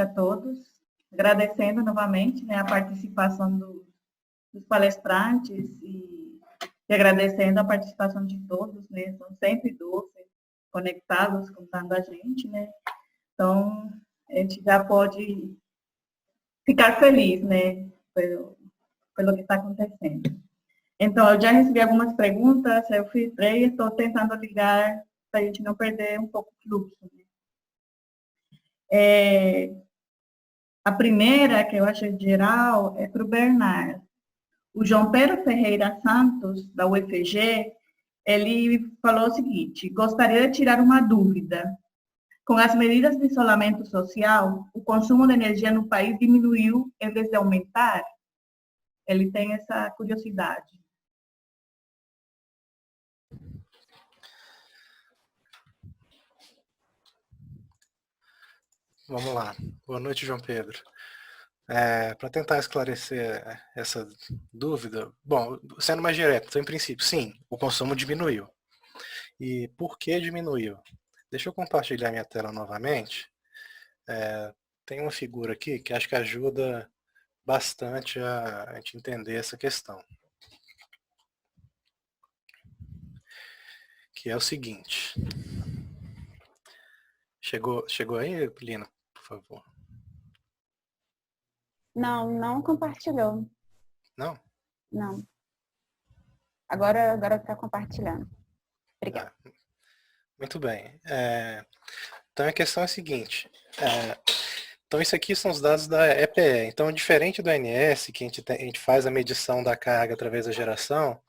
a todos, agradecendo novamente, né, a participação dos palestrantes e agradecendo a participação de todos, né, são 112 conectados, contando a gente, né, então a gente já pode ficar feliz, né, pelo que está acontecendo. Então, eu já recebi algumas perguntas, eu filtrei e estou tentando ligar para a gente não perder um pouco o fluxo, né. A primeira, que eu achei geral, é para o Bernard. O João Pedro Ferreira Santos, da UFG, ele falou o seguinte: gostaria de tirar uma dúvida. Com as medidas de isolamento social, o consumo de energia no país diminuiu em vez de aumentar? Ele tem essa curiosidade. Vamos lá. Boa noite, João Pedro. Para tentar esclarecer essa dúvida, bom, sendo mais direto, então, em princípio, sim, o consumo diminuiu. E por que diminuiu? Deixa eu compartilhar minha tela novamente. Tem uma figura aqui que acho que ajuda bastante a gente entender essa questão. Que é o seguinte. Chegou aí, Lina, por favor? Não compartilhou. Não? Não. Agora está compartilhando. Obrigada. Muito bem. Então a questão é a seguinte. Então isso aqui são os dados da EPE. Então, diferente do ANS, que a gente faz a medição da carga através da geração,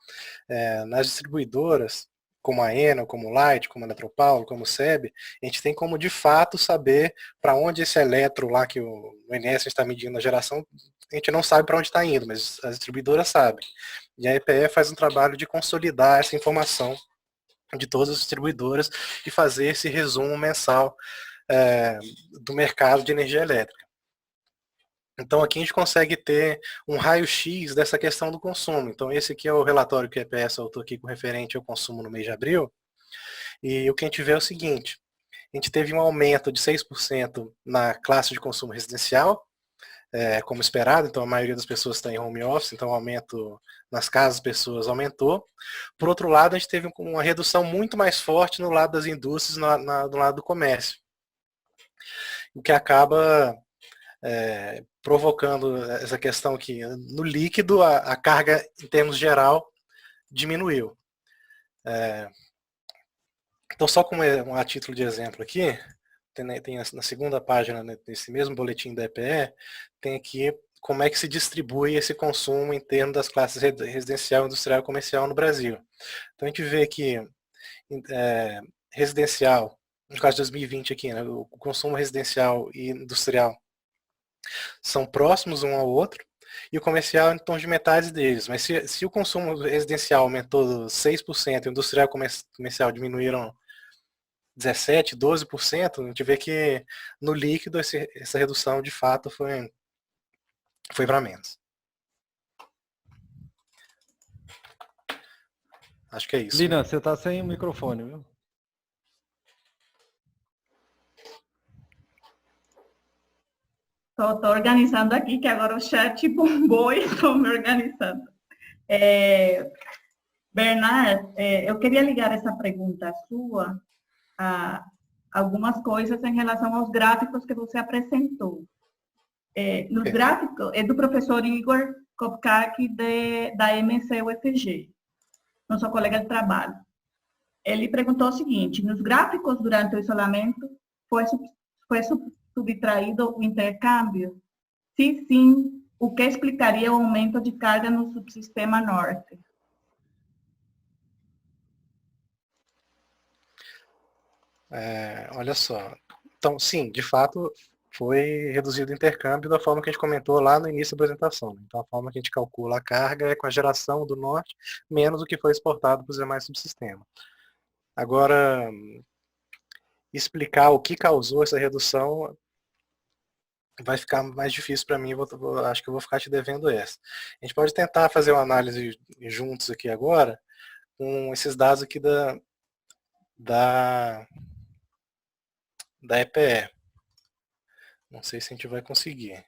nas distribuidoras, como a Enel, como o Light, como a Eletropaulo, como o SEB, a gente tem como de fato saber para onde esse eletro lá que o ANS está medindo a geração, a gente não sabe para onde está indo, mas as distribuidoras sabem. E a EPE faz um trabalho de consolidar essa informação de todas as distribuidoras e fazer esse resumo mensal do mercado de energia elétrica. Então aqui a gente consegue ter um raio-x dessa questão do consumo. Então esse aqui é o relatório que a EPE soltou aqui com referente ao consumo no mês de abril. E o que a gente vê é o seguinte: a gente teve um aumento de 6% na classe de consumo residencial, como esperado, então a maioria das pessoas está em home office, então o aumento nas casas das pessoas aumentou. Por outro lado, a gente teve uma redução muito mais forte no lado das indústrias, do lado do comércio, o que acaba provocando essa questão que no líquido a carga em termos geral diminuiu. Então só como a título de exemplo aqui, tem na segunda página desse mesmo boletim da EPE, tem aqui como é que se distribui esse consumo em termos das classes residencial, industrial e comercial no Brasil. Então a gente vê que residencial, no caso de 2020 aqui, né, o consumo residencial e industrial são próximos um ao outro, e o comercial em torno de metade deles. Mas se o consumo residencial aumentou 6% e o industrial e comercial diminuíram 17%, 12%, a gente vê que no líquido essa redução de fato foi para menos. Acho que é isso. Lina, você está sem o microfone, viu? Estou organizando aqui, que agora o chat bombou e estou me organizando. Bernard, eu queria ligar essa pergunta sua a algumas coisas em relação aos gráficos que você apresentou. Nos gráficos, é do professor Igor Kopkak, da MC-UFG, nosso colega de trabalho. Ele perguntou o seguinte: nos gráficos durante o isolamento, foi subtraído o intercâmbio? Se sim, o que explicaria o aumento de carga no subsistema norte? Olha só. Então, sim, de fato, foi reduzido o intercâmbio da forma que a gente comentou lá no início da apresentação. Então, a forma que a gente calcula a carga é com a geração do norte, menos o que foi exportado para os demais subsistemas. Agora, explicar o que causou essa redução vai ficar mais difícil para mim, acho que eu vou ficar te devendo essa. A gente pode tentar fazer uma análise juntos aqui agora, com esses dados aqui da EPE. Não sei se a gente vai conseguir.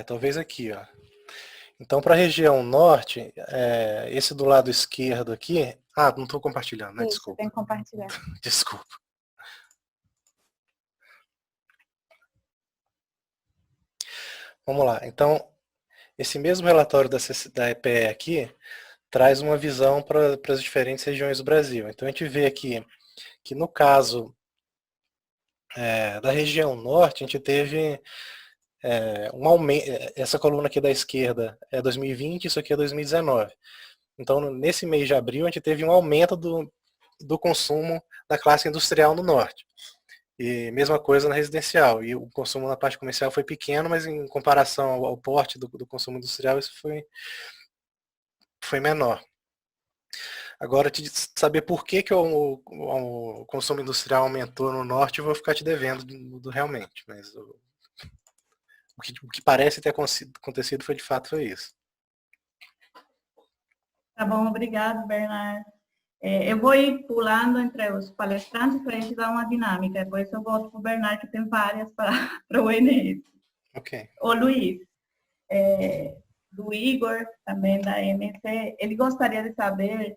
Talvez aqui, ó. Então, para a região norte, esse do lado esquerdo aqui... Ah, não estou compartilhando, né? Isso, Desculpa. tem que compartilhar. Desculpa. Vamos lá. Então, esse mesmo relatório da EPE aqui traz uma visão para as diferentes regiões do Brasil. Então, a gente vê aqui que, no caso da região norte, a gente teve um aumento. Essa coluna aqui da esquerda é 2020, isso aqui é 2019. Então, nesse mês de abril, a gente teve um aumento do consumo da classe industrial no norte. E mesma coisa na residencial. E o consumo na parte comercial foi pequeno, mas em comparação ao porte do consumo industrial, isso foi menor. Agora, te saber por que o consumo industrial aumentou no norte, eu vou ficar te devendo realmente. Mas o que parece ter acontecido foi, de fato, foi isso. Tá bom, obrigado, Bernardo. Eu vou ir pulando entre os palestrantes para a gente dar uma dinâmica. Depois eu volto para o Bernardo, que tem várias para o Enes. Ok. O Luiz, do Igor, também da MC, ele gostaria de saber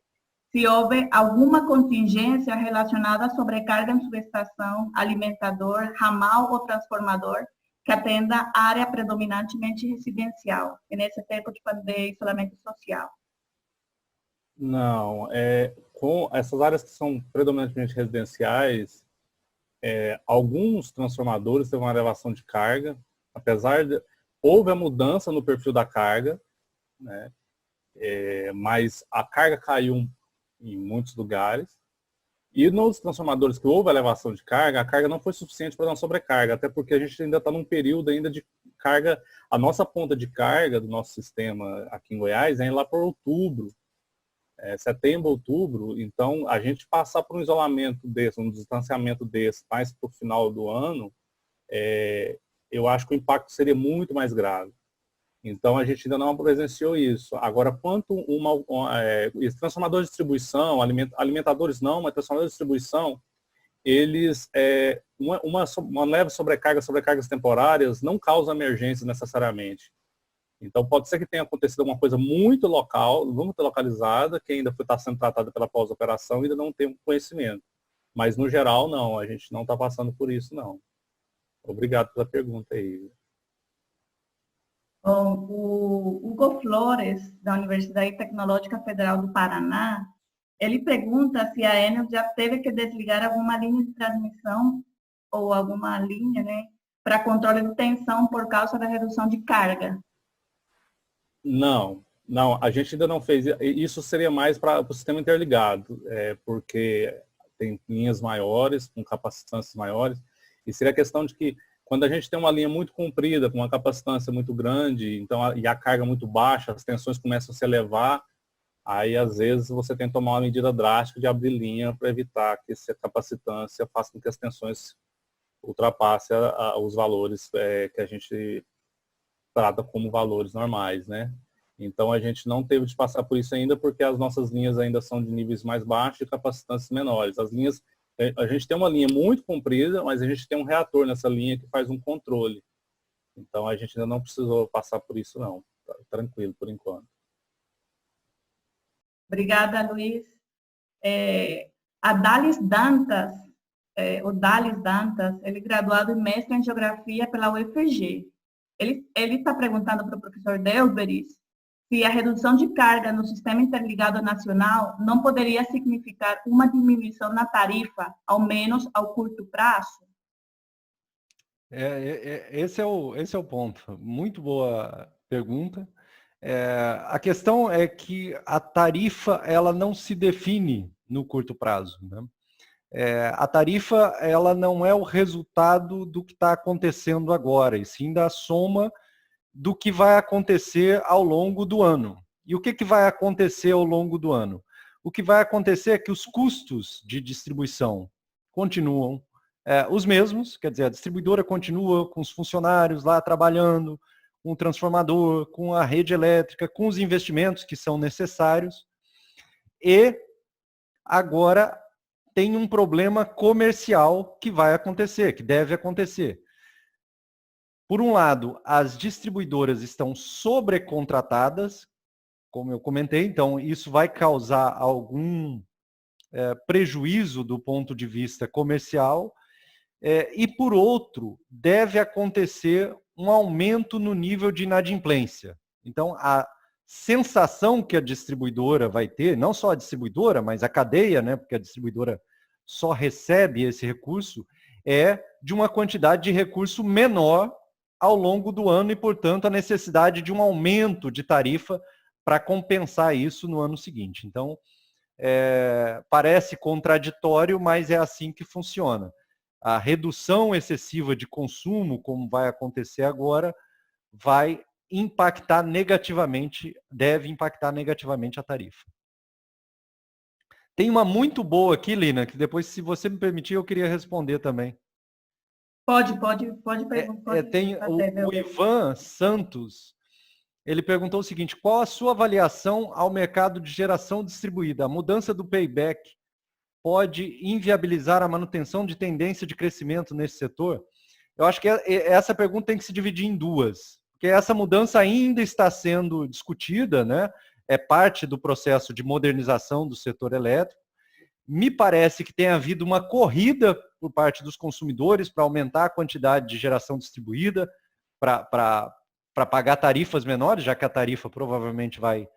se houve alguma contingência relacionada à sobrecarga em subestação, alimentador, ramal ou transformador que atenda a área predominantemente residencial, e nesse tempo de isolamento social. Não, com essas áreas que são predominantemente residenciais, alguns transformadores teve uma elevação de carga, apesar de houve a mudança no perfil da carga, né? Mas a carga caiu em muitos lugares. E nos transformadores que houve elevação de carga, a carga não foi suficiente para dar uma sobrecarga, até porque a gente ainda está num período ainda de carga. A nossa ponta de carga do nosso sistema aqui em Goiás é lá por outubro. Setembro, outubro, então a gente passar por um isolamento desse, um distanciamento desse, mais para o final do ano, eu acho que o impacto seria muito mais grave. Então a gente ainda não presenciou isso. Agora, quanto transformadores de distribuição, alimentadores não, mas transformadores de distribuição, eles, uma leve sobrecargas temporárias, não causam emergências necessariamente. Então, pode ser que tenha acontecido alguma coisa muito local, muito localizada, que ainda está sendo tratada pela pós-operação e ainda não tem conhecimento. Mas, no geral, não. A gente não está passando por isso, não. Obrigado pela pergunta aí. Bom, o Hugo Flores, da Universidade Tecnológica Federal do Paraná, ele pergunta se a Enel já teve que desligar alguma linha de transmissão ou alguma linha, né, para controle de tensão por causa da redução de carga. Não, a gente ainda não fez. Isso seria mais para o sistema interligado, porque tem linhas maiores, com capacitâncias maiores, e seria a questão de que quando a gente tem uma linha muito comprida, com uma capacitância muito grande, então, e a carga muito baixa, as tensões começam a se elevar, aí às vezes você tem que tomar uma medida drástica de abrir linha para evitar que essa capacitância faça com que as tensões ultrapassem os valores que a gente trata como valores normais, né? Então a gente não teve de passar por isso ainda porque as nossas linhas ainda são de níveis mais baixos e capacitâncias menores. As linhas, a gente tem uma linha muito comprida, mas a gente tem um reator nessa linha que faz um controle. Então a gente ainda não precisou passar por isso não. Tá tranquilo por enquanto. Obrigada, Luiz. A Dalis Dantas, o Dalis Dantas, ele é graduado em mestre em Geografia pela UFG. Ele está perguntando para o professor Delberis se a redução de carga no Sistema Interligado Nacional não poderia significar uma diminuição na tarifa, ao menos ao curto prazo? Esse é o ponto. Muito boa pergunta. A questão é que a tarifa ela não se define no curto prazo, né? A tarifa ela não é o resultado do que está acontecendo agora, e sim da soma do que vai acontecer ao longo do ano. E o que vai acontecer ao longo do ano? O que vai acontecer é que os custos de distribuição continuam os mesmos, quer dizer, a distribuidora continua com os funcionários lá trabalhando, com o transformador, com a rede elétrica, com os investimentos que são necessários, e Agora tem um problema comercial que vai acontecer, que deve acontecer. Por um lado, as distribuidoras estão sobrecontratadas, como eu comentei, então isso vai causar algum prejuízo do ponto de vista comercial, e por outro, deve acontecer um aumento no nível de inadimplência. Então, a sensação que a distribuidora vai ter, não só a distribuidora, mas a cadeia, né, porque a distribuidora só recebe esse recurso, é de uma quantidade de recurso menor ao longo do ano e, portanto, a necessidade de um aumento de tarifa para compensar isso no ano seguinte. Então, parece contraditório, mas é assim que funciona. A redução excessiva de consumo, como vai acontecer agora, vai impactar negativamente, deve impactar negativamente a tarifa. Tem uma muito boa aqui, Lina, que depois, se você me permitir, eu queria responder também. Pode perguntar. Tem o Ivan Santos, ele perguntou o seguinte: qual a sua avaliação ao mercado de geração distribuída? A mudança do payback pode inviabilizar a manutenção de tendência de crescimento nesse setor? Eu acho que essa pergunta tem que se dividir em duas, porque essa mudança ainda está sendo discutida, né? É parte do processo de modernização do setor elétrico. Me parece que tem havido uma corrida por parte dos consumidores para aumentar a quantidade de geração distribuída, para pagar tarifas menores, já que a tarifa provavelmente vai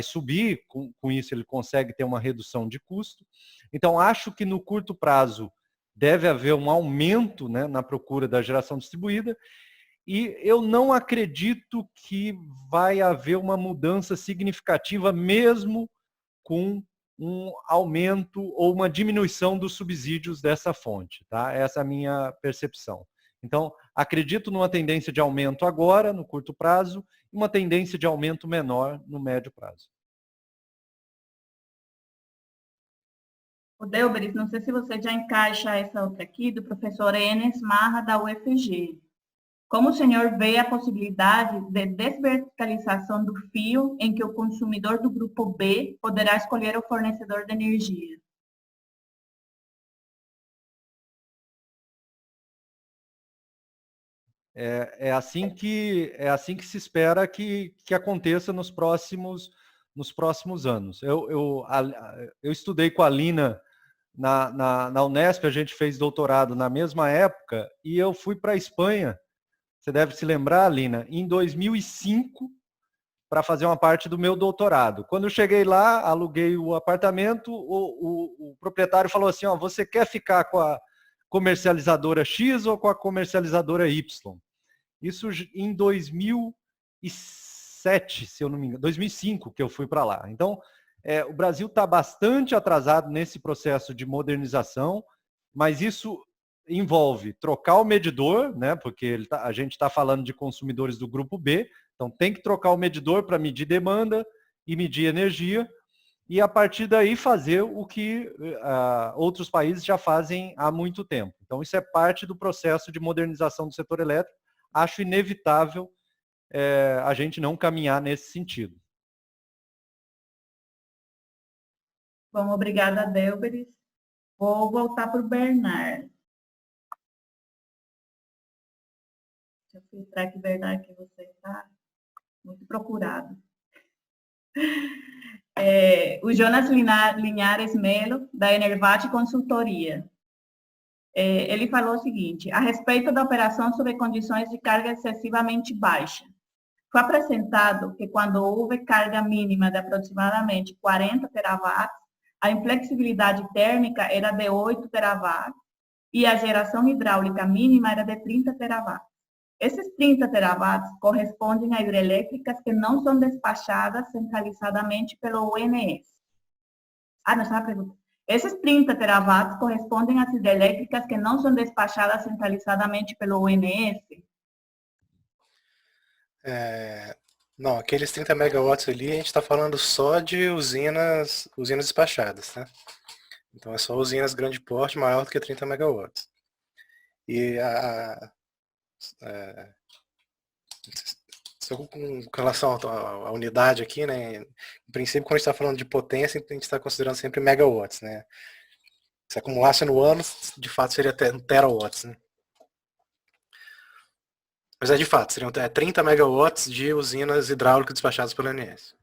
subir, com isso ele consegue ter uma redução de custo. Então, acho que no curto prazo deve haver um aumento, né, na procura da geração distribuída, e eu não acredito que vai haver uma mudança significativa, mesmo com um aumento ou uma diminuição dos subsídios dessa fonte. Tá? Essa é a minha percepção. Então, acredito numa tendência de aumento agora, no curto prazo, e uma tendência de aumento menor no médio prazo. O Delberis, não sei se você já encaixa essa outra aqui, do professor Enes Marra, da UFG. Como o senhor vê a possibilidade de desverticalização do fio em que o consumidor do grupo B poderá escolher o fornecedor de energia? É assim que se espera que aconteça nos próximos anos. Eu estudei com a Lina na Unesp, a gente fez doutorado na mesma época, e eu fui para a Espanha, você deve se lembrar, Lina, em 2005, para fazer uma parte do meu doutorado. Quando eu cheguei lá, aluguei o apartamento, o proprietário falou assim: ó, você quer ficar com a comercializadora X ou com a comercializadora Y? Isso em 2007, se eu não me engano, 2005 que eu fui para lá. Então, o Brasil está bastante atrasado nesse processo de modernização, mas isso envolve trocar o medidor, né? Porque a gente está falando de consumidores do grupo B, então tem que trocar o medidor para medir demanda e medir energia, e a partir daí fazer o que outros países já fazem há muito tempo. Então isso é parte do processo de modernização do setor elétrico. Acho inevitável a gente não caminhar nesse sentido. Bom, obrigada, Delberis. Vou voltar para o Bernard. Deixa eu filtrar aqui, Bernard, que você está muito procurado. O Jonas Linhares Melo, da Enervat Consultoria. Ele falou o seguinte: a respeito da operação sob condições de carga excessivamente baixa. Foi apresentado que quando houve carga mínima de aproximadamente 40 terawatts, a inflexibilidade térmica era de 8 terawatts e a geração hidráulica mínima era de 30 terawatts. Esses 30 terawatts correspondem a hidrelétricas que não são despachadas centralizadamente pelo ONS. Não, essa é a pergunta. Esses 30 terawatts correspondem às hidrelétricas que não são despachadas centralizadamente pelo ONS? Não, aqueles 30 megawatts ali, a gente está falando só de usinas despachadas, né? Então é só usinas grande porte maior do que 30 megawatts. E se Só com relação à unidade aqui, né? Em princípio, quando a gente está falando de potência, a gente está considerando sempre megawatts, né? Se acumulasse no ano, de fato seria terawatts, né? Mas de fato, seriam 30 megawatts de usinas hidráulicas despachadas pela ANS.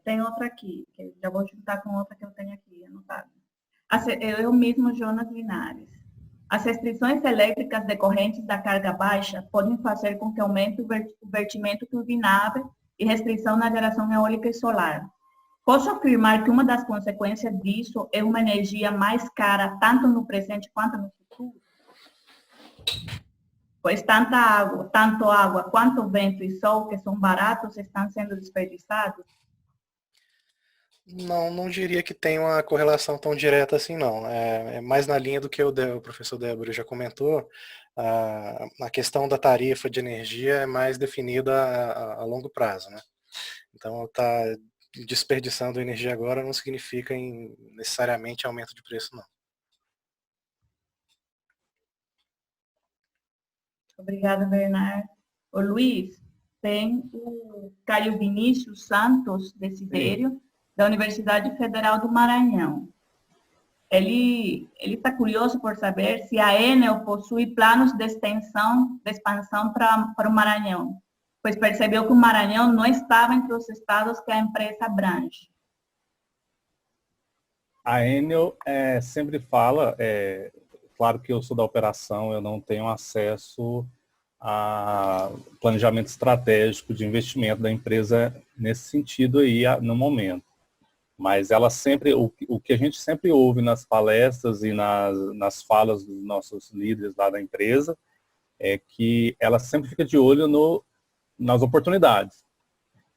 Tem outra aqui, que já vou juntar com outra que eu tenho aqui anotada. Eu mesmo, Jonas Linares. As restrições elétricas decorrentes da carga baixa podem fazer com que aumente o vertimento turbinável e restrição na geração eólica e solar. Posso afirmar que uma das consequências disso é uma energia mais cara, tanto no presente quanto no futuro? Pois tanto água quanto vento e sol, que são baratos, estão sendo desperdiçados? Não diria que tem uma correlação tão direta assim, não. É mais na linha do que o professor Débora já comentou. A questão da tarifa de energia é mais definida a longo prazo, né? Então, estar desperdiçando energia agora não significa necessariamente aumento de preço, não. Obrigada, Bernardo. Ô, Luiz, tem o Caio Vinícius Santos Desidério, da Universidade Federal do Maranhão. Ele está curioso por saber se a Enel possui planos de expansão para o Maranhão, pois percebeu que o Maranhão não estava entre os estados que a empresa abrange. A Enel sempre fala, claro que eu sou da operação, eu não tenho acesso a planejamento estratégico de investimento da empresa nesse sentido aí no momento. Mas ela sempre, o que a gente sempre ouve nas palestras e nas falas dos nossos líderes lá da empresa, é que ela sempre fica de olho nas oportunidades.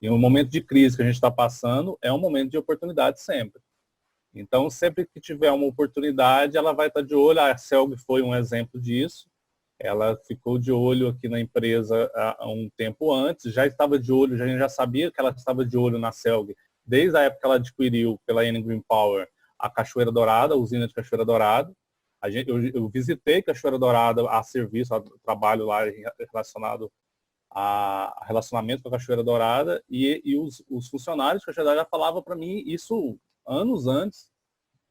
E um momento de crise que a gente está passando é um momento de oportunidade sempre. Então, sempre que tiver uma oportunidade, ela vai estar de olho. A Celg foi um exemplo disso. Ela ficou de olho aqui na empresa há um tempo antes, já estava de olho, a gente já sabia que ela estava de olho na Celg, desde a época que ela adquiriu pela Enel Green Power a Cachoeira Dourada, a usina de Cachoeira Dourada. Eu visitei Cachoeira Dourada a serviço, a trabalho lá relacionado a relacionamento com a Cachoeira Dourada, e os funcionários de Cachoeira Dourada já falavam para mim isso anos antes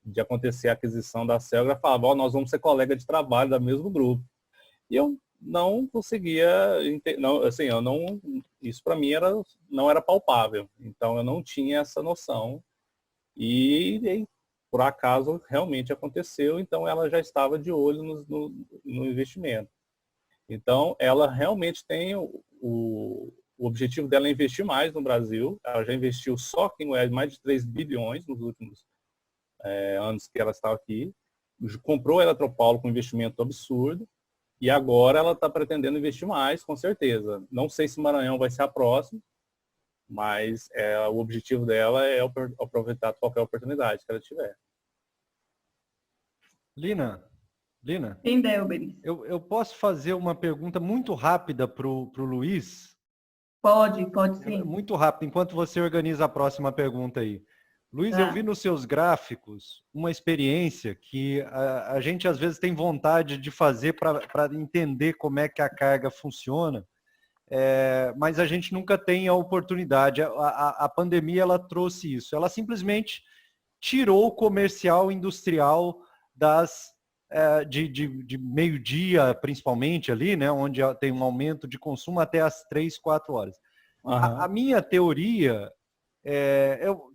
de acontecer a aquisição da Celg, já falavam, nós vamos ser colega de trabalho do mesmo grupo. E eu não conseguia, isso para mim não era palpável. Então eu não tinha essa noção. E por acaso realmente aconteceu, então ela já estava de olho no investimento. Então ela realmente tem o objetivo dela é investir mais no Brasil. Ela já investiu só aqui em Goiás mais de 3 bilhões nos últimos anos que ela estava aqui. Comprou a Eletropaulo com um investimento absurdo. E agora ela está pretendendo investir mais, com certeza. Não sei se Maranhão vai ser a próxima, mas o objetivo dela é aproveitar qualquer oportunidade que ela tiver. Lina, Sim, Delberis. eu posso fazer uma pergunta muito rápida para o Luiz? Pode sim. Muito rápido, enquanto você organiza a próxima pergunta aí. Luiz, Tá. eu vi nos seus gráficos uma experiência que a gente às vezes tem vontade de fazer para entender como é que a carga funciona, mas a gente nunca tem a oportunidade. A pandemia ela trouxe isso. Ela simplesmente tirou o comercial industrial de meio-dia, principalmente ali, né, onde tem um aumento de consumo até as 3, 4 horas. Uhum. A minha teoria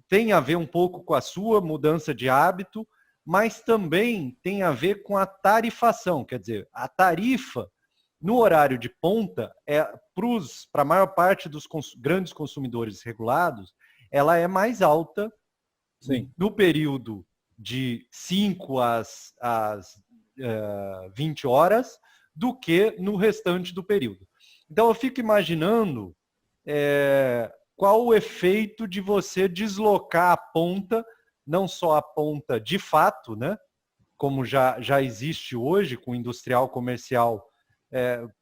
tem a ver um pouco com a sua mudança de hábito, mas também tem a ver com a tarifação. Quer dizer, a tarifa no horário de ponta, para a maior parte dos grandes consumidores regulados, ela é mais alta. Sim. No período de 5 às 20 horas do que no restante do período. Então eu fico imaginando qual o efeito de você deslocar a ponta, não só a ponta de fato, né, como já existe hoje, com o industrial comercial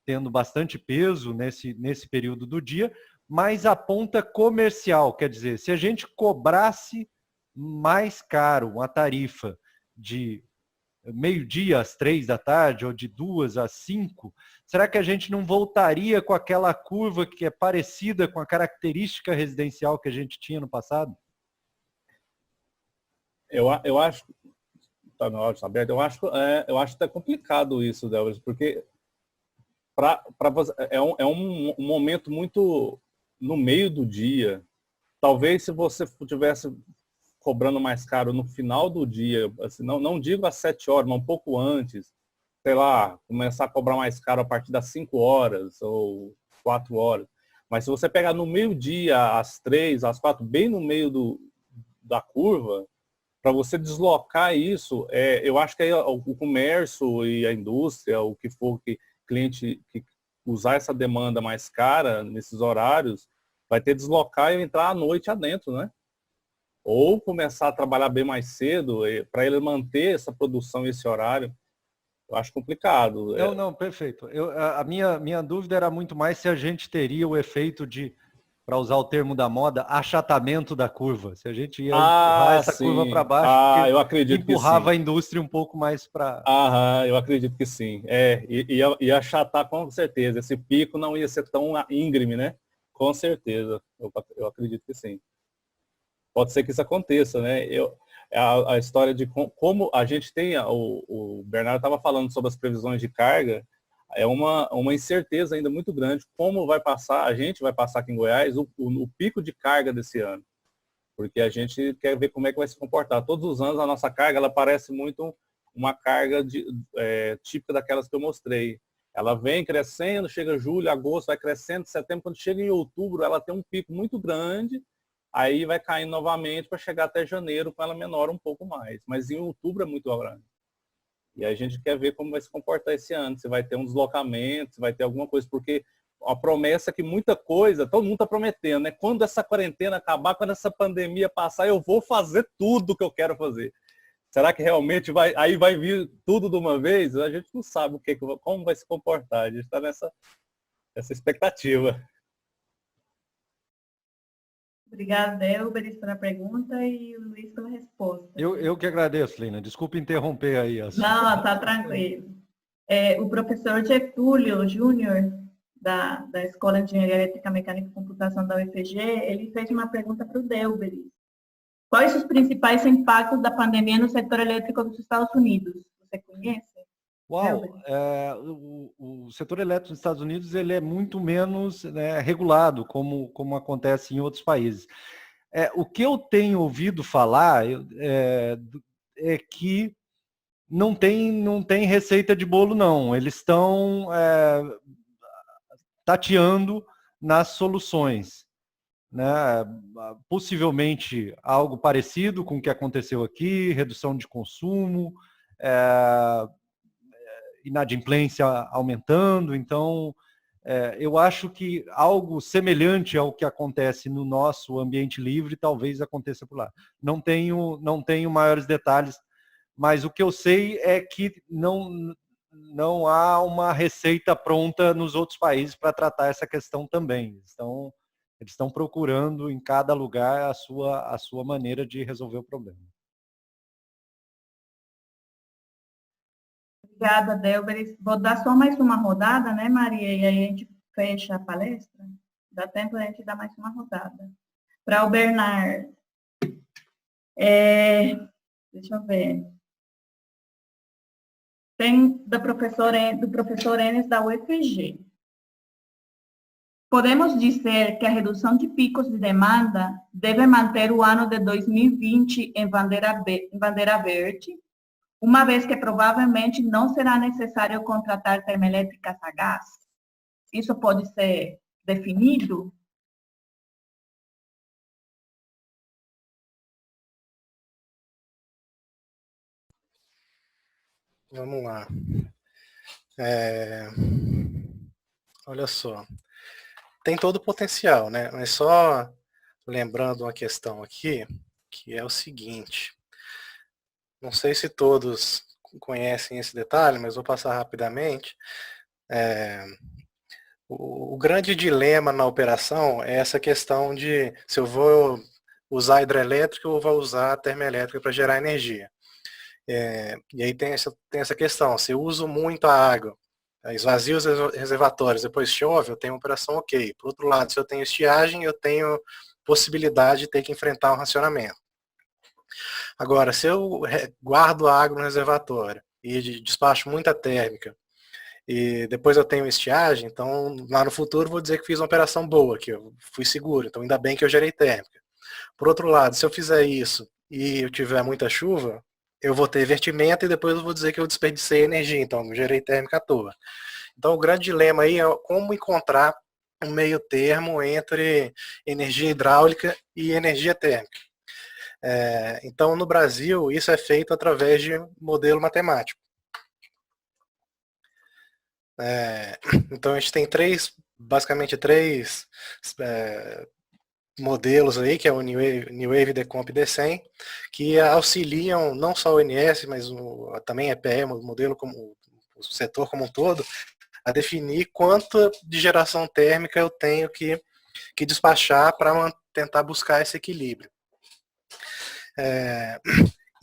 tendo bastante peso nesse período do dia, mas a ponta comercial, quer dizer, se a gente cobrasse mais caro uma tarifa de meio-dia às 3 da tarde, ou de 2 às 5, será que a gente não voltaria com aquela curva que é parecida com a característica residencial que a gente tinha no passado? Eu acho, tá no áudio aberto, eu acho até complicado isso, Delvis, porque é um momento muito no meio do dia. Talvez se você tivesse cobrando mais caro no final do dia, assim, não digo às 7 horas, mas um pouco antes, sei lá, começar a cobrar mais caro a partir das 5 horas ou 4 horas. Mas se você pegar no meio-dia, às 3, às 4, bem no meio da curva, para você deslocar isso, eu acho que aí o comércio e a indústria, o que for que cliente que usar essa demanda mais cara nesses horários, vai ter que deslocar e entrar à noite adentro, né? Ou começar a trabalhar bem mais cedo, para ele manter essa produção e esse horário. Eu acho complicado. Não, perfeito. A minha dúvida era muito mais se a gente teria o efeito de, para usar o termo da moda, achatamento da curva. Se a gente ia empurrar essa curva para baixo, eu acredito empurrava que sim. a indústria um pouco mais para... Eu acredito que sim. Ia achatar com certeza. Esse pico não ia ser tão íngreme, né? Com certeza. Eu acredito que sim. Pode ser que isso aconteça, né? A história de como a gente tem, o Bernardo estava falando sobre as previsões de carga, é uma incerteza ainda muito grande. Como vai passar, a gente vai passar aqui em Goiás, o pico de carga desse ano. Porque a gente quer ver como é que vai se comportar. Todos os anos a nossa carga, ela parece muito uma carga típica daquelas que eu mostrei. Ela vem crescendo, chega julho, agosto, vai crescendo, setembro, quando chega em outubro, ela tem um pico muito grande, aí vai caindo novamente para chegar até janeiro, com ela menor um pouco mais. Mas em outubro é muito grande. E a gente quer ver como vai se comportar esse ano, se vai ter um deslocamento, se vai ter alguma coisa, porque a promessa é que muita coisa, todo mundo está prometendo, né? Quando essa quarentena acabar, quando essa pandemia passar, eu vou fazer tudo que eu quero fazer. Será que realmente aí vai vir tudo de uma vez? A gente não sabe como vai se comportar, a gente está nessa expectativa. Obrigada, Delberis, pela pergunta e o Luiz pela resposta. Eu que agradeço, Lina. Desculpa interromper aí. Não, tá tranquilo. O professor Getúlio Júnior, da Escola de Engenharia Elétrica, Mecânica e Computação da UFG, ele fez uma pergunta para o Delberis. Quais os principais impactos da pandemia no setor elétrico dos Estados Unidos? Você conhece? Uau! O setor elétrico dos Estados Unidos ele é muito menos, né, regulado, como acontece em outros países. O que eu tenho ouvido falar é que não tem receita de bolo, não. Eles estão tateando nas soluções, né? Possivelmente algo parecido com o que aconteceu aqui, redução de consumo, inadimplência aumentando. Então, eu acho que algo semelhante ao que acontece no nosso ambiente livre talvez aconteça por lá. Não tenho maiores detalhes, mas o que eu sei é que não há uma receita pronta nos outros países para tratar essa questão também. Eles estão procurando em cada lugar a sua maneira de resolver o problema. Obrigada, Delberis. Vou dar só mais uma rodada, né, Maria? E aí a gente fecha a palestra. Dá tempo a gente dar mais uma rodada. Para o Bernardo. Deixa eu ver. Tem do professor Enes da UFG. Podemos dizer que a redução de picos de demanda deve manter o ano de 2020 em bandeira verde, uma vez que provavelmente não será necessário contratar termoelétricas a gás. Isso pode ser definido? Vamos lá. Olha só. Tem todo o potencial, né? Mas só lembrando uma questão aqui, que é o seguinte. Não sei se todos conhecem esse detalhe, mas vou passar rapidamente. O grande dilema na operação é essa questão de se eu vou usar hidrelétrica ou vou usar termoelétrica para gerar energia. E aí tem essa questão, se eu uso muito a água, esvazio os reservatórios, depois chove, eu tenho uma operação ok. Por outro lado, se eu tenho estiagem, eu tenho possibilidade de ter que enfrentar um racionamento. Agora, se eu guardo a água no reservatório e despacho muita térmica, e depois eu tenho estiagem, então lá no futuro vou dizer que fiz uma operação boa, que eu fui seguro, então ainda bem que eu gerei térmica. Por outro lado, se eu fizer isso e eu tiver muita chuva, eu vou ter vertimento e depois eu vou dizer que eu desperdicei energia, então eu gerei térmica à toa. Então o grande dilema aí é como encontrar um meio termo entre energia hidráulica e energia térmica. Então no Brasil isso é feito através de modelo matemático. Então a gente tem basicamente três modelos aí, que é o New Wave, Decomp e D100, que auxiliam não só o ONS, mas também EPE, o modelo como o setor como um todo, a definir quanto de geração térmica eu tenho que despachar para tentar buscar esse equilíbrio.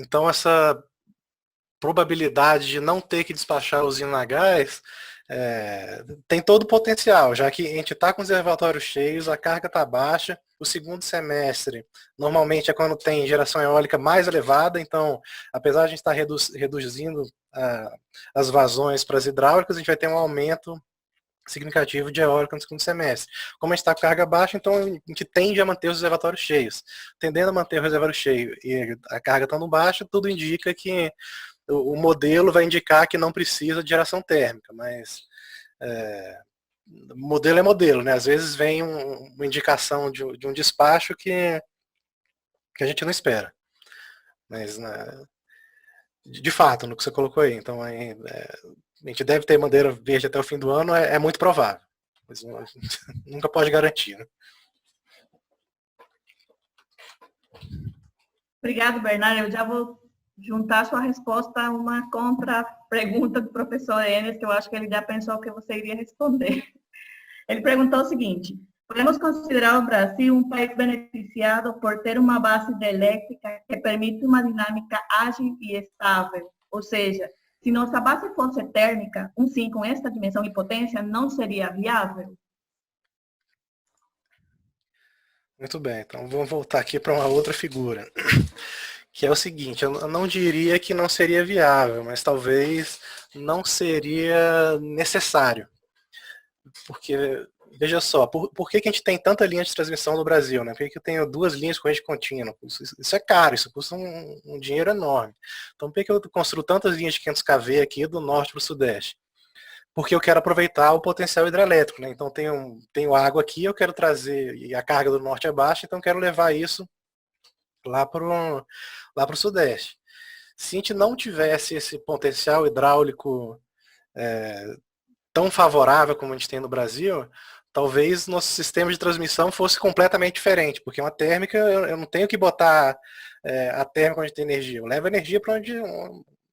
Então essa probabilidade de não ter que despachar a usina a gás tem todo o potencial, já que a gente está com os reservatórios cheios, a carga está baixa, o segundo semestre normalmente é quando tem geração eólica mais elevada, então apesar de a gente estar reduzindo as vazões para as hidráulicas, a gente vai ter um aumento significativo de eólica no segundo semestre. Como a gente está com carga baixa, então a gente tende a manter os reservatórios cheios. Tendendo a manter o reservatório cheio e a carga estando baixa, tudo indica que o modelo vai indicar que não precisa de geração térmica, mas modelo é modelo, né? Às vezes vem uma indicação de um despacho que a gente não espera. Mas, de fato, no que você colocou aí, então a gente deve ter bandeira verde até o fim do ano, é muito provável. Mas nunca pode garantir, né? Obrigado, Bernardo. Eu já vou juntar sua resposta a uma contra-pergunta do professor Enes, que eu acho que ele já pensou o que você iria responder. Ele perguntou o seguinte: podemos considerar o Brasil um país beneficiado por ter uma base hidrelétrica que permite uma dinâmica ágil e estável? Ou seja, se nossa base fosse térmica, um sim com esta dimensão e potência não seria viável? Muito bem, então vamos voltar aqui para uma outra figura, que é o seguinte, eu não diria que não seria viável, mas talvez não seria necessário. Porque, veja só, por que a gente tem tanta linha de transmissão no Brasil, né? Por que eu tenho 2 linhas de corrente contínua? Isso é caro, isso custa um dinheiro enorme. Então, por que eu construo tantas linhas de 500 kV aqui do norte para o sudeste? Porque eu quero aproveitar o potencial hidrelétrico, né? Então tenho água aqui, eu quero trazer, e a carga do norte é baixa, então eu quero levar isso lá para o sudeste. Se a gente não tivesse esse potencial hidráulico tão favorável como a gente tem no Brasil, talvez nosso sistema de transmissão fosse completamente diferente, porque uma térmica, eu não tenho que botar a térmica onde tem energia, eu levo a energia para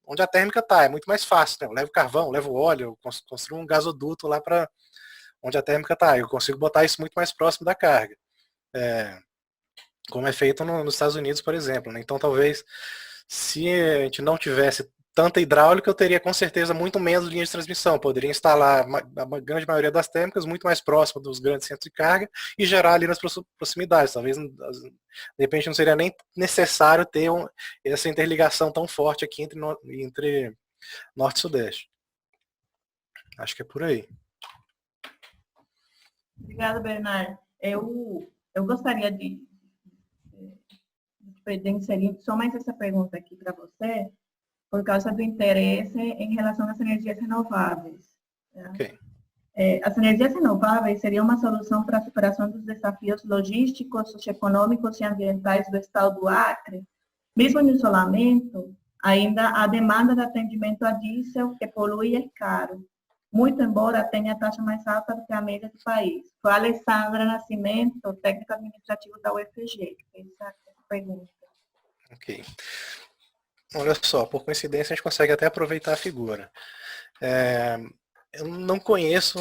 onde a térmica está, é muito mais fácil, né? Eu levo carvão, eu levo óleo, eu construo um gasoduto lá para onde a térmica está, eu consigo botar isso muito mais próximo da carga, como é feito nos Estados Unidos, por exemplo, né? Então talvez, se a gente não tivesse tanta hidráulica, eu teria com certeza muito menos linhas de transmissão, poderia instalar a grande maioria das térmicas muito mais próxima dos grandes centros de carga e gerar ali nas proximidades, talvez de repente não seria nem necessário ter essa interligação tão forte aqui entre norte e sudeste. Acho que é por aí. Obrigada, Bernardo. Eu gostaria de inserir só mais essa pergunta aqui para você, por causa do interesse em relação às energias renováveis. Tá? Okay. As energias renováveis seriam uma solução para a superação dos desafios logísticos, socioeconômicos e ambientais do estado do Acre. Mesmo no isolamento, ainda a demanda de atendimento a diesel, que polui e é caro, muito embora tenha a taxa mais alta do que a média do país. Foi a Alessandra Nascimento, técnico administrativo da UFG, que fez essa pergunta. Ok. Olha só, por coincidência a gente consegue até aproveitar a figura. Eu não conheço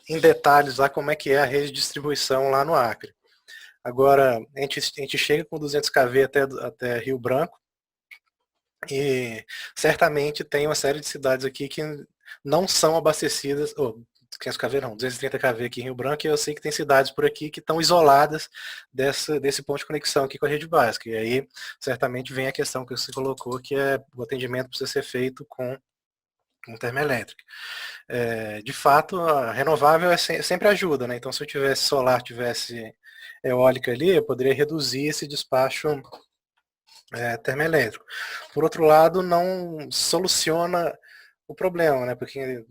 em detalhes lá como é que é a rede de distribuição lá no Acre. Agora, a gente chega com 200 kV até Rio Branco, E certamente tem uma série de cidades aqui que não são abastecidas, 500 kV não, 230 kV aqui em Rio Branco, e eu sei que tem cidades por aqui que estão isoladas desse ponto de conexão aqui com a rede básica. E aí, certamente, vem a questão que você colocou, que é o atendimento precisa ser feito com termoelétrica. De fato, a renovável sempre ajuda, né? Então, se eu tivesse solar, tivesse eólica ali, eu poderia reduzir esse despacho termoelétrico. Por outro lado, não soluciona o problema, né? Porque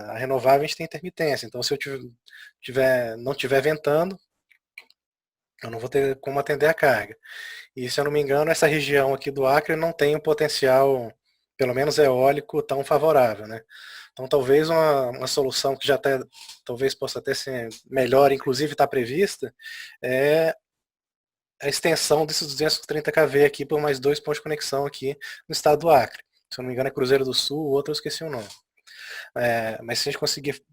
a renovável a gente tem intermitência. Então, se eu não estiver ventando, eu não vou ter como atender a carga. E, se eu não me engano, essa região aqui do Acre não tem um potencial, pelo menos eólico, tão favorável, né? Então, talvez uma solução que já até, talvez possa até ser melhor, inclusive está prevista, é a extensão desses 230 kV aqui por mais 2 pontos de conexão aqui no estado do Acre. Se eu não me engano é Cruzeiro do Sul, o outro eu esqueci o nome. Mas se a gente conseguir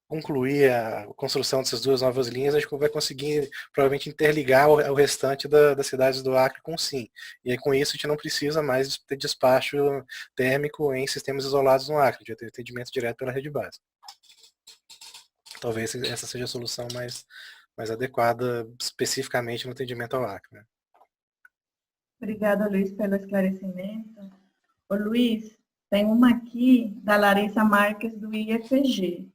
concluir a construção dessas 2 novas linhas, a gente vai conseguir provavelmente interligar o restante das cidades do Acre com o SIM. E aí com isso a gente não precisa mais ter despacho térmico em sistemas isolados no Acre, a gente vai ter atendimento direto pela rede básica. Talvez essa seja a solução mais adequada especificamente no atendimento ao Acre. Né? Obrigada, Luiz, pelo esclarecimento. Ô, Luiz, tem uma aqui da Larissa Marques, do IFG.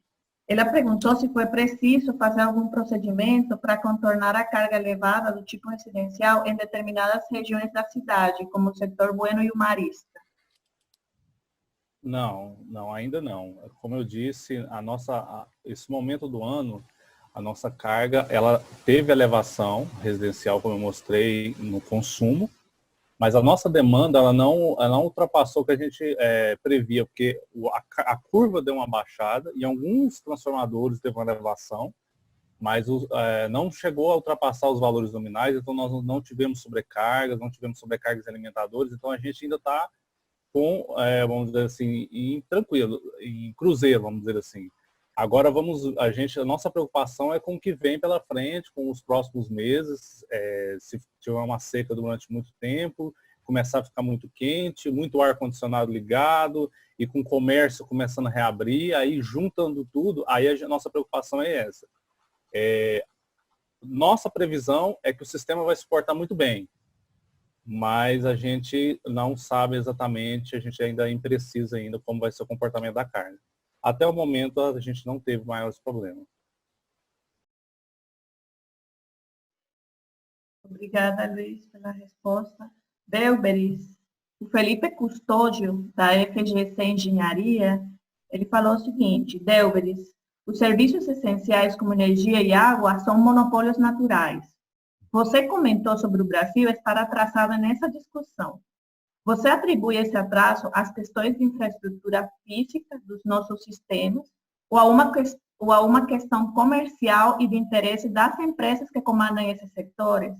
Ela perguntou se foi preciso fazer algum procedimento para contornar a carga elevada do tipo residencial em determinadas regiões da cidade, como o setor Bueno e o Marista. Não, ainda não. Como eu disse, esse momento do ano, a nossa carga, ela teve elevação residencial, como eu mostrei, no consumo, mas a nossa demanda, ela não ultrapassou o que a gente previa, porque a curva deu uma baixada e alguns transformadores teve uma elevação, mas não chegou a ultrapassar os valores nominais, então nós não tivemos sobrecargas, alimentadores, então a gente ainda está com, vamos dizer assim, tranquilo, em cruzeiro, vamos dizer assim. Agora a nossa preocupação é com o que vem pela frente, com os próximos meses, se tiver uma seca durante muito tempo, começar a ficar muito quente, muito ar-condicionado ligado, e com o comércio começando a reabrir, aí juntando tudo, aí a nossa preocupação é essa. Nossa previsão é que o sistema vai suportar muito bem, mas a gente não sabe exatamente, a gente ainda é imprecisa ainda como vai ser o comportamento da carne. Até o momento, a gente não teve maiores problemas. Obrigada, Luiz, pela resposta. Delberis, o Felipe Custódio, da FGC Engenharia, ele falou o seguinte: Delberis, os serviços essenciais como energia e água são monopólios naturais. Você comentou sobre o Brasil estar atrasado nessa discussão. Você atribui esse atraso às questões de infraestrutura física dos nossos sistemas ou a uma questão comercial e de interesse das empresas que comandam esses setores?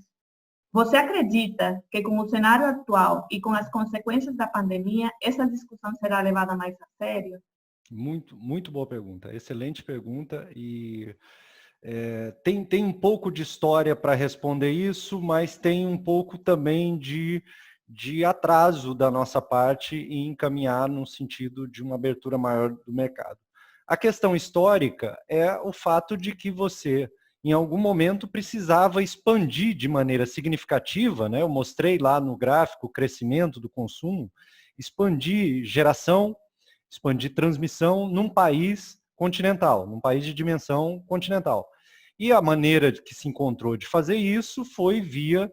Você acredita que com o cenário atual e com as consequências da pandemia, essa discussão será levada mais a sério? Muito, muito boa pergunta. Excelente pergunta e tem um pouco de história para responder isso, mas tem um pouco também de atraso da nossa parte em encaminhar no sentido de uma abertura maior do mercado. A questão histórica é o fato de que você, em algum momento, precisava expandir de maneira significativa, né? Eu mostrei lá no gráfico o crescimento do consumo, expandir geração, expandir transmissão num país continental, num país de dimensão continental. E a maneira que se encontrou de fazer isso foi via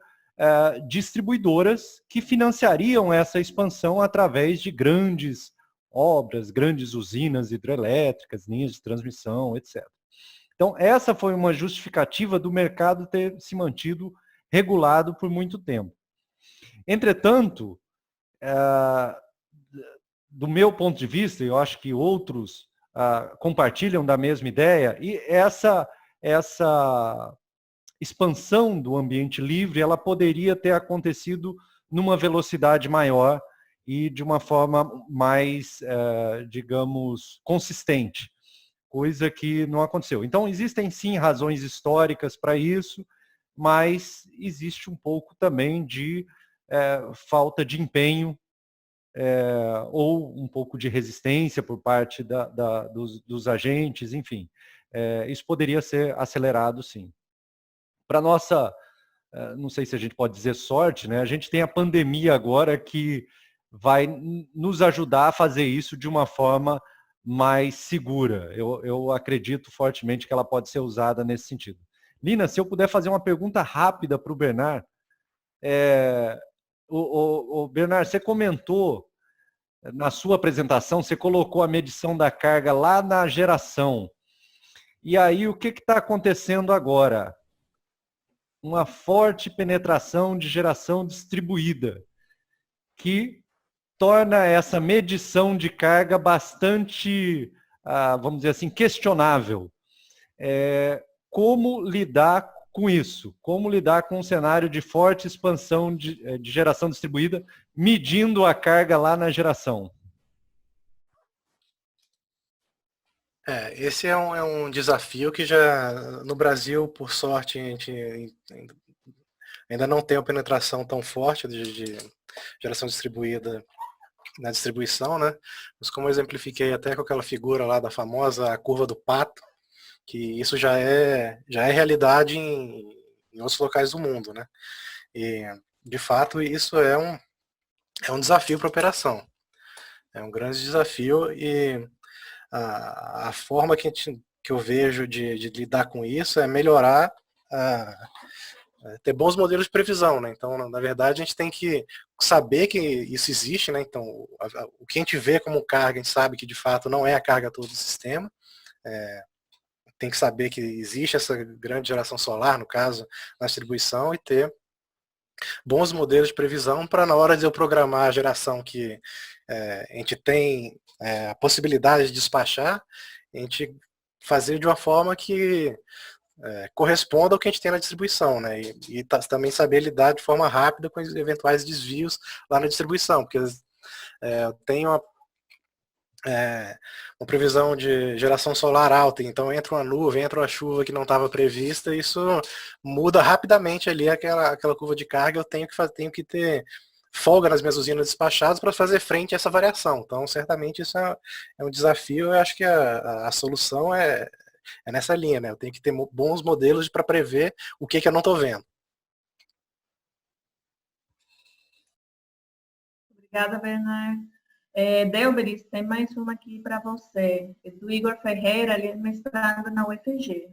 distribuidoras que financiariam essa expansão através de grandes obras, grandes usinas hidrelétricas, linhas de transmissão, etc. Então, essa foi uma justificativa do mercado ter se mantido regulado por muito tempo. Entretanto, do meu ponto de vista, eu acho que outros compartilham da mesma ideia, e essa expansão do ambiente livre, ela poderia ter acontecido numa velocidade maior e de uma forma mais, digamos, consistente, coisa que não aconteceu. Então, existem sim razões históricas para isso, mas existe um pouco também de falta de empenho ou um pouco de resistência por parte dos agentes, enfim. Isso poderia ser acelerado, sim. Para nossa, não sei se a gente pode dizer sorte, né? A gente tem a pandemia agora que vai nos ajudar a fazer isso de uma forma mais segura. Eu acredito fortemente que ela pode ser usada nesse sentido. Lina, se eu puder fazer uma pergunta rápida para o Bernard. Bernard, você comentou na sua apresentação, você colocou a medição da carga lá na geração. E aí, o que está acontecendo agora? Uma forte penetração de geração distribuída, que torna essa medição de carga bastante, vamos dizer assim, questionável. Como lidar com isso? Como lidar com um cenário de forte expansão de geração distribuída, medindo a carga lá na geração? Esse é um desafio que já, no Brasil, por sorte, a gente ainda não tem uma penetração tão forte de geração distribuída na distribuição, né? Mas como eu exemplifiquei até com aquela figura lá da famosa curva do pato, que isso já é realidade em outros locais do mundo, né? E, de fato, isso é um desafio para a operação. É um grande desafio e a forma que eu vejo de lidar com isso é melhorar, ter bons modelos de previsão, né? Então, na verdade, a gente tem que saber que isso existe, né? Então, o que a gente vê como carga, a gente sabe que de fato não é a carga toda do sistema. Tem que saber que existe essa grande geração solar, no caso, na distribuição, e ter bons modelos de previsão para, na hora de eu programar a geração que a gente tem a possibilidade de despachar, a gente fazer de uma forma que corresponda ao que a gente tem na distribuição, né? E também saber lidar de forma rápida com os eventuais desvios lá na distribuição, porque eu tenho uma previsão de geração solar alta, então entra uma nuvem, entra uma chuva que não estava prevista, isso muda rapidamente ali aquela curva de carga, eu tenho que ter folga nas minhas usinas despachadas para fazer frente a essa variação. Então, certamente isso é um desafio, eu acho que a solução é nessa linha, né? Eu tenho que ter bons modelos para prever o que eu não estou vendo. Obrigada, Bernardo. Delberis, tem mais uma aqui para você, do Igor Ferreira, ele é mestrando na UFG.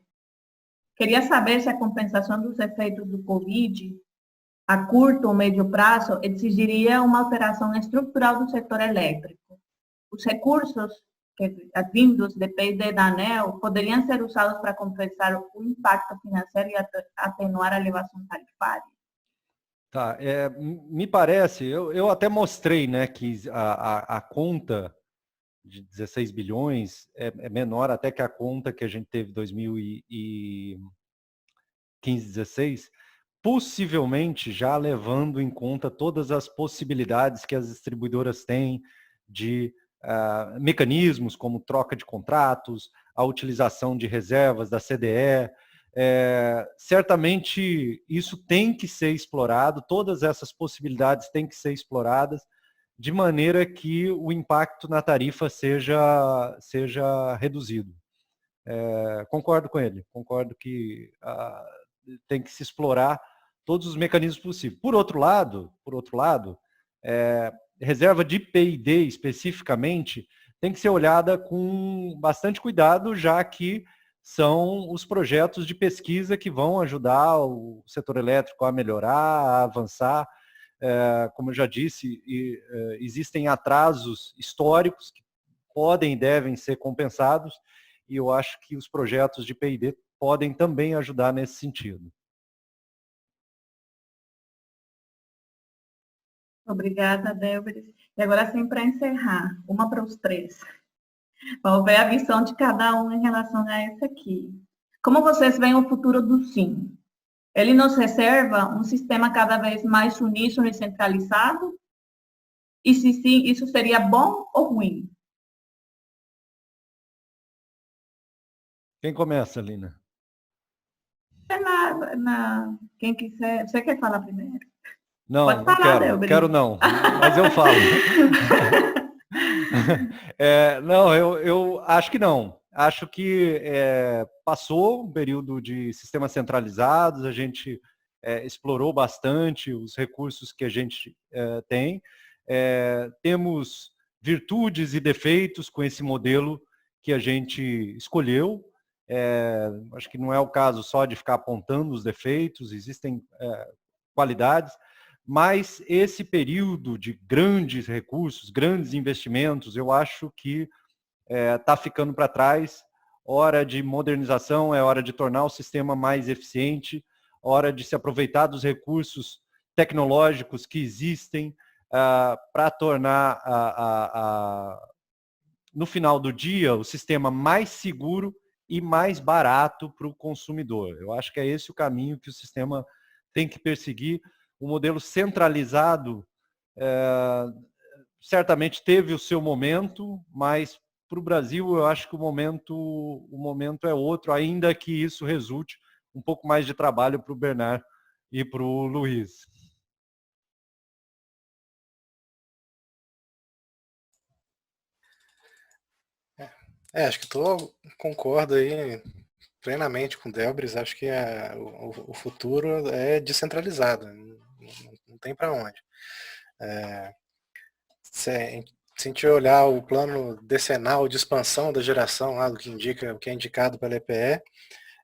Queria saber se a compensação dos efeitos do Covid, a curto ou médio prazo, exigiria uma alteração estrutural do setor elétrico. Os recursos vindos de P&D da ANEEL poderiam ser usados para compensar o impacto financeiro e atenuar a elevação tarifária? Tá, me parece, eu até mostrei, né, que a conta de 16 bilhões é menor até que a conta que a gente teve em 2015, 16, possivelmente já levando em conta todas as possibilidades que as distribuidoras têm de mecanismos como troca de contratos, a utilização de reservas da CDE. Certamente isso tem que ser explorado, todas essas possibilidades têm que ser exploradas, de maneira que o impacto na tarifa seja reduzido. Concordo com ele, concordo que tem que se explorar todos os mecanismos possíveis. Por outro lado, reserva de P&D especificamente tem que ser olhada com bastante cuidado, já que são os projetos de pesquisa que vão ajudar o setor elétrico a melhorar, a avançar. Como eu já disse, existem atrasos históricos que podem e devem ser compensados, e eu acho que os projetos de P&D podem também ajudar nesse sentido. Obrigada, Delberis. E agora sim, para encerrar, uma para os três. Vamos ver a visão de cada um em relação a essa aqui. Como vocês veem o futuro do SIM? Ele nos reserva um sistema cada vez mais uníssono e centralizado? E se sim, isso seria bom ou ruim? Quem começa, Lina? Quem quiser. Você quer falar primeiro? Não, Pode não falar, quero, Delbri. quero não, mas eu falo. Não, eu acho que não. Acho que passou um período de sistemas centralizados, a gente explorou bastante os recursos que a gente tem. Temos virtudes e defeitos com esse modelo que a gente escolheu. Acho que não é o caso só de ficar apontando os defeitos, existem qualidades, mas esse período de grandes recursos, grandes investimentos, eu acho que está ficando para trás. Hora de modernização, é hora de tornar o sistema mais eficiente, hora de se aproveitar dos recursos tecnológicos que existem para tornar, no final do dia, o sistema mais seguro e mais barato para o consumidor. Eu acho que é esse o caminho que o sistema tem que perseguir. O modelo centralizado certamente teve o seu momento, mas para o Brasil eu acho que o momento é outro, ainda que isso resulte um pouco mais de trabalho para o Bernard e para o Luiz. Acho que concordo aí plenamente com o Delbris. Acho que o futuro é descentralizado, não tem para onde. Se a gente olhar o plano decenal de expansão da geração, lá do o que é indicado pela EPE,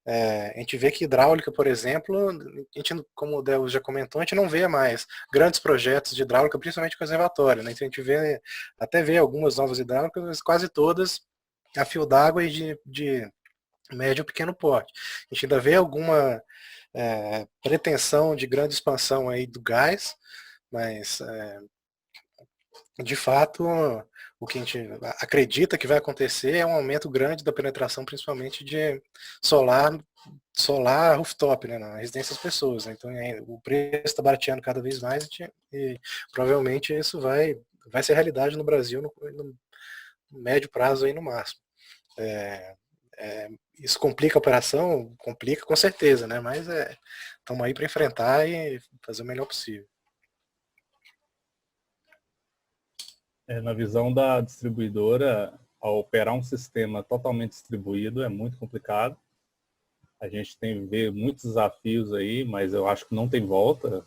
a gente vê que hidráulica, por exemplo, a gente, como o Del já comentou, a gente não vê mais grandes projetos de hidráulica, principalmente conservatório, né? Então a gente até vê algumas novas hidráulicas, mas quase todas a fio d'água e de médio e pequeno porte. A gente ainda vê alguma pretensão de grande expansão aí do gás, mas de fato o que a gente acredita que vai acontecer é um aumento grande da penetração, principalmente de solar rooftop, né, na residência das pessoas. Né? Então o preço está barateando cada vez mais e provavelmente isso vai ser realidade no Brasil no médio prazo aí no máximo. Isso complica a operação? Complica com certeza, né? Mas estamos aí para enfrentar e fazer o melhor possível. Na visão da distribuidora, ao operar um sistema totalmente distribuído é muito complicado. A gente vê muitos desafios aí, mas eu acho que não tem volta.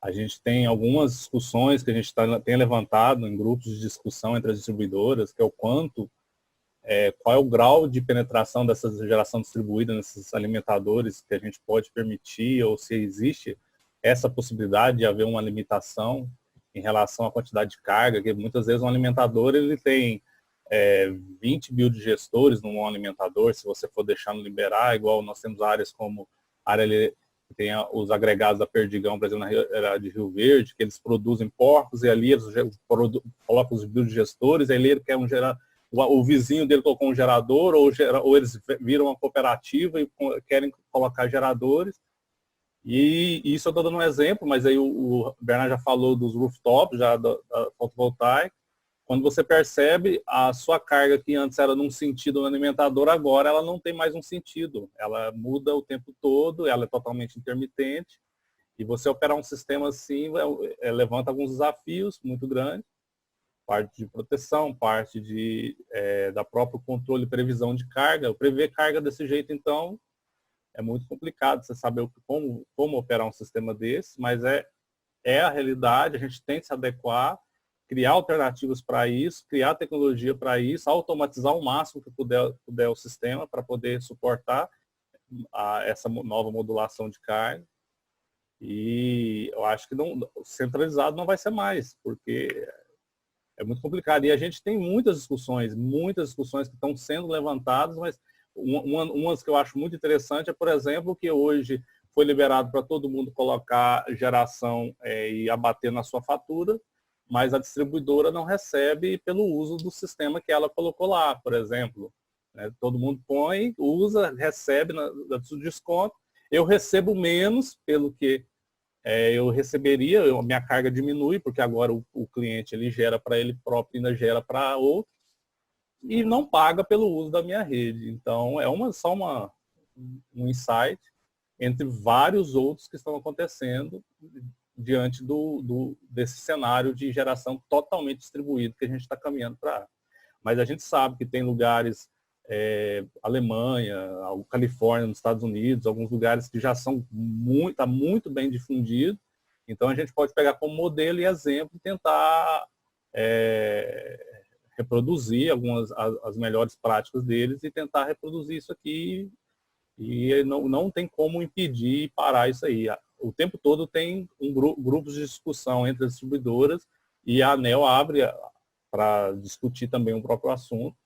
A gente tem algumas discussões que a gente tem levantado em grupos de discussão entre as distribuidoras, que é o qual é o grau de penetração dessa geração distribuída nesses alimentadores que a gente pode permitir, ou se existe essa possibilidade de haver uma limitação em relação à quantidade de carga, que muitas vezes um alimentador ele tem 20 biodigestores num alimentador, se você for deixar no liberar, igual nós temos áreas como a área que tem os agregados da Perdigão, por exemplo, na área de Rio Verde, que eles produzem porcos e ali eles colocam os biodigestores, aí ele quer o vizinho dele colocou um gerador, ou eles viram uma cooperativa e querem colocar geradores. E isso eu estou dando um exemplo, mas aí o Bernard já falou dos rooftops, já da fotovoltaica. Quando você percebe a sua carga que antes era num sentido no alimentador, agora ela não tem mais um sentido. Ela muda o tempo todo, ela é totalmente intermitente. E você operar um sistema assim levanta alguns desafios muito grandes. Parte de proteção, parte da próprio controle e previsão de carga. Eu prever carga desse jeito, então, é muito complicado você saber como operar um sistema desse, mas é a realidade, a gente tem que se adequar, criar alternativas para isso, criar tecnologia para isso, automatizar o máximo que puder o sistema para poder suportar essa nova modulação de carga. E eu acho que centralizado não vai ser mais, porque é muito complicado. E a gente tem muitas discussões que estão sendo levantadas, mas umas que eu acho muito interessante é, por exemplo, que hoje foi liberado para todo mundo colocar geração e abater na sua fatura, mas a distribuidora não recebe pelo uso do sistema que ela colocou lá, por exemplo. Né? Todo mundo põe, usa, recebe do desconto. Eu recebo menos pelo que eu receberia, a minha carga diminui, porque agora o cliente ele gera para ele próprio e ainda gera para outro, e não paga pelo uso da minha rede. Então, só um insight entre vários outros que estão acontecendo diante desse cenário de geração totalmente distribuído que a gente está caminhando para. Mas a gente sabe que tem lugares, Alemanha, Califórnia, nos Estados Unidos, alguns lugares que já são tá muito bem difundidos. Então a gente pode pegar como modelo e exemplo e tentar reproduzir as melhores práticas deles e tentar reproduzir isso aqui. E não tem como impedir e parar isso aí. O tempo todo tem grupos de discussão entre as distribuidoras e a ANEEL abre para discutir também o próprio assunto.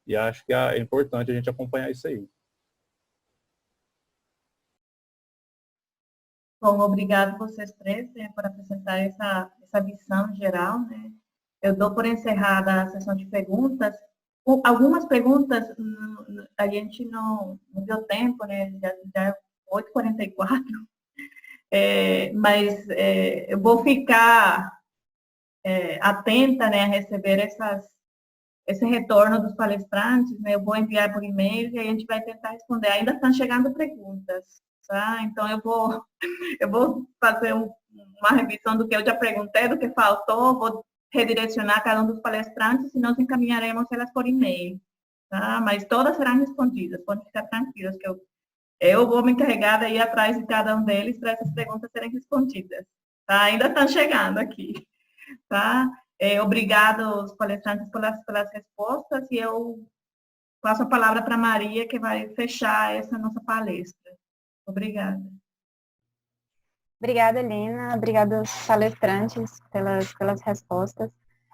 E acho que é importante a gente acompanhar isso aí. Bom, obrigado vocês três, né, por apresentar essa visão geral, né. Eu dou por encerrada a sessão de perguntas. Algumas perguntas a gente não deu tempo, né, já é 8h44, mas eu vou ficar atenta, né, a receber esse retorno dos palestrantes, né, eu vou enviar por e-mail e a gente vai tentar responder. Ainda estão chegando perguntas, tá? Então eu vou fazer uma revisão do que eu já perguntei, do que faltou, vou redirecionar cada um dos palestrantes e nós encaminharemos elas por e-mail, tá? Mas todas serão respondidas, podem ficar tranquilas que eu vou me encarregar de ir atrás de cada um deles para essas perguntas serem respondidas, tá? Ainda estão chegando aqui, tá? Obrigado aos palestrantes pelas respostas e eu passo a palavra para a Maria, que vai fechar essa nossa palestra. Obrigada. Obrigada, Lina. Obrigada aos palestrantes pelas respostas.